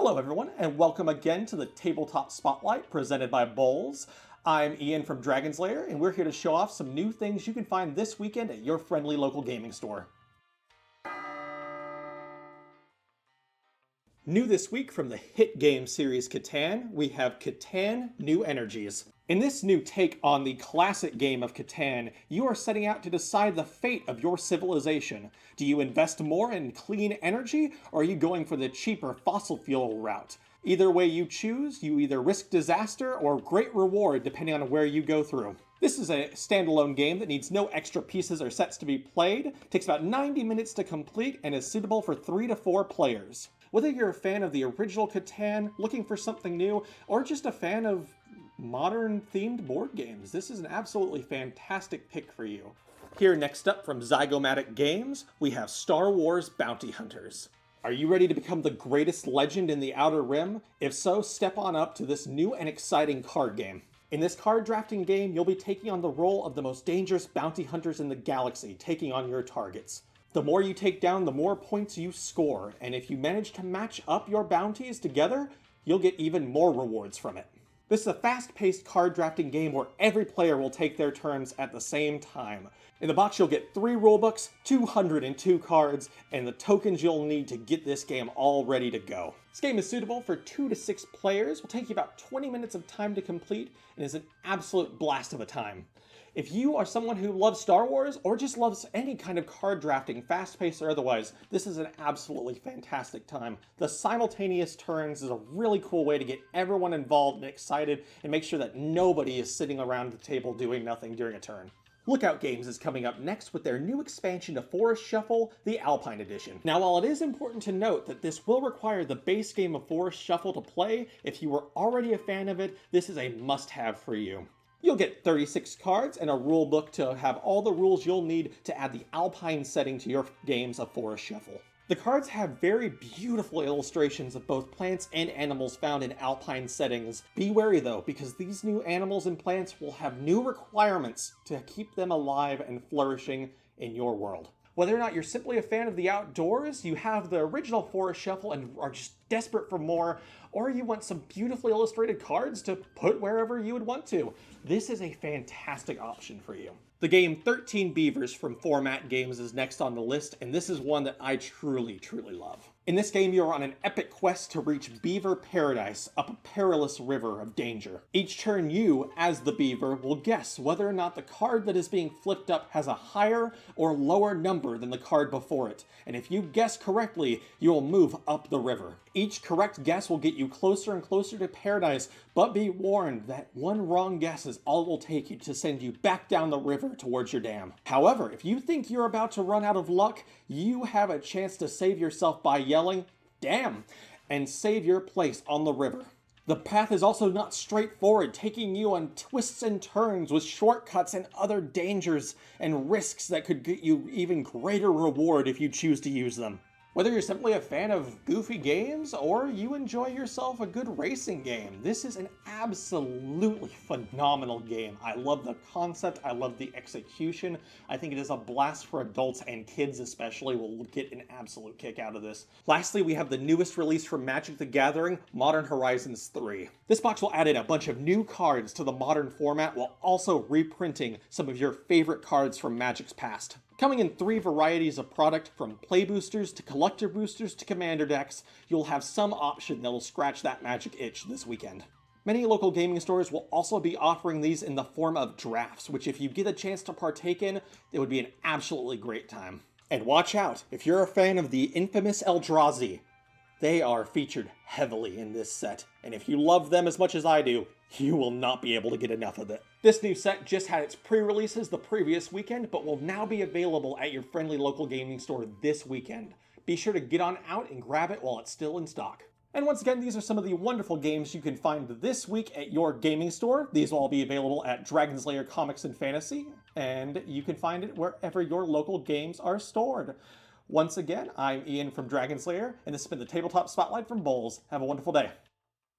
Hello everyone, and welcome again to the Tabletop Spotlight presented by BoLS. I'm Ian from Dragon's Lair, and we're here to show off some new things you can find this weekend at your friendly local gaming store. New this week from the hit game series Catan, we have Catan New Energies. In this new take on the classic game of Catan, you are setting out to decide the fate of your civilization. Do you invest more in clean energy, or are you going for the cheaper fossil fuel route? Either way you choose, you either risk disaster or great reward depending on where you go through. This is a standalone game that needs no extra pieces or sets to be played, takes about 90 minutes to complete, and is suitable for 3 to 4 players. Whether you're a fan of the original Catan, looking for something new, or just a fan of modern-themed board games, this is an absolutely fantastic pick for you. Here next up from Zygomatic Games, we have Star Wars Bounty Hunters. Are you ready to become the greatest legend in the Outer Rim? If so, step on up to this new and exciting card game. In this card drafting game, you'll be taking on the role of the most dangerous bounty hunters in the galaxy, taking on your targets. The more you take down, the more points you score, and if you manage to match up your bounties together, you'll get even more rewards from it. This is a fast-paced card drafting game where every player will take their turns at the same time. In the box you'll get 3 rulebooks, 202 cards, and the tokens you'll need to get this game all ready to go. This game is suitable for 2 to 6 players, will take you about 20 minutes of time to complete, and is an absolute blast of a time. If you are someone who loves Star Wars, or just loves any kind of card drafting, fast-paced or otherwise, this is an absolutely fantastic time. The simultaneous turns is a really cool way to get everyone involved and excited, and make sure that nobody is sitting around the table doing nothing during a turn. Lookout Games is coming up next with their new expansion to Forest Shuffle, the Alpine Edition. Now, while it is important to note that this will require the base game of Forest Shuffle to play, if you were already a fan of it, this is a must-have for you. You'll get 36 cards and a rule book to have all the rules you'll need to add the Alpine setting to your games of Forest Shuffle. The cards have very beautiful illustrations of both plants and animals found in Alpine settings. Be wary though, because these new animals and plants will have new requirements to keep them alive and flourishing in your world. Whether or not you're simply a fan of the outdoors, you have the original Forest Shuffle and are just desperate for more, or you want some beautifully illustrated cards to put wherever you would want to, this is a fantastic option for you. The game 13 Beavers from Format Games is next on the list, and this is one that I truly love. In this game, you are on an epic quest to reach Beaver Paradise up a perilous river of danger. Each turn you, as the beaver, will guess whether or not the card that is being flipped up has a higher or lower number than the card before it, and if you guess correctly, you will move up the river. Each correct guess will get you closer and closer to paradise, but be warned that one wrong guess is all it will take you to send you back down the river towards your dam. However, if you think you're about to run out of luck, you have a chance to save yourself by yelling, "Damn!" and save your place on the river. The path is also not straightforward, taking you on twists and turns with shortcuts and other dangers and risks that could get you even greater reward if you choose to use them. Whether you're simply a fan of goofy games or you enjoy yourself a good racing game, this is an absolutely phenomenal game. I love the concept, I love the execution. I think it is a blast for adults, and kids especially will get an absolute kick out of this. Lastly, we have the newest release from Magic the Gathering, Modern Horizons 3. This box will add in a bunch of new cards to the modern format while also reprinting some of your favorite cards from Magic's past. Coming in 3 varieties of product, from play boosters to collector boosters to commander decks, you'll have some option that'll scratch that Magic itch this weekend. Many local gaming stores will also be offering these in the form of drafts, which if you get a chance to partake in, it would be an absolutely great time. And watch out, if you're a fan of the infamous Eldrazi, they are featured heavily in this set, and if you love them as much as I do, you will not be able to get enough of it. This new set just had its pre-releases the previous weekend, but will now be available at your friendly local gaming store this weekend. Be sure to get on out and grab it while it's still in stock. And once again, these are some of the wonderful games you can find this week at your gaming store. These will all be available at Dragon's Lair Comics and Fantasy, and you can find it wherever your local games are stored. Once again, I'm Ian from Dragon's Lair, and this has been the Tabletop Spotlight from BoLS. Have a wonderful day.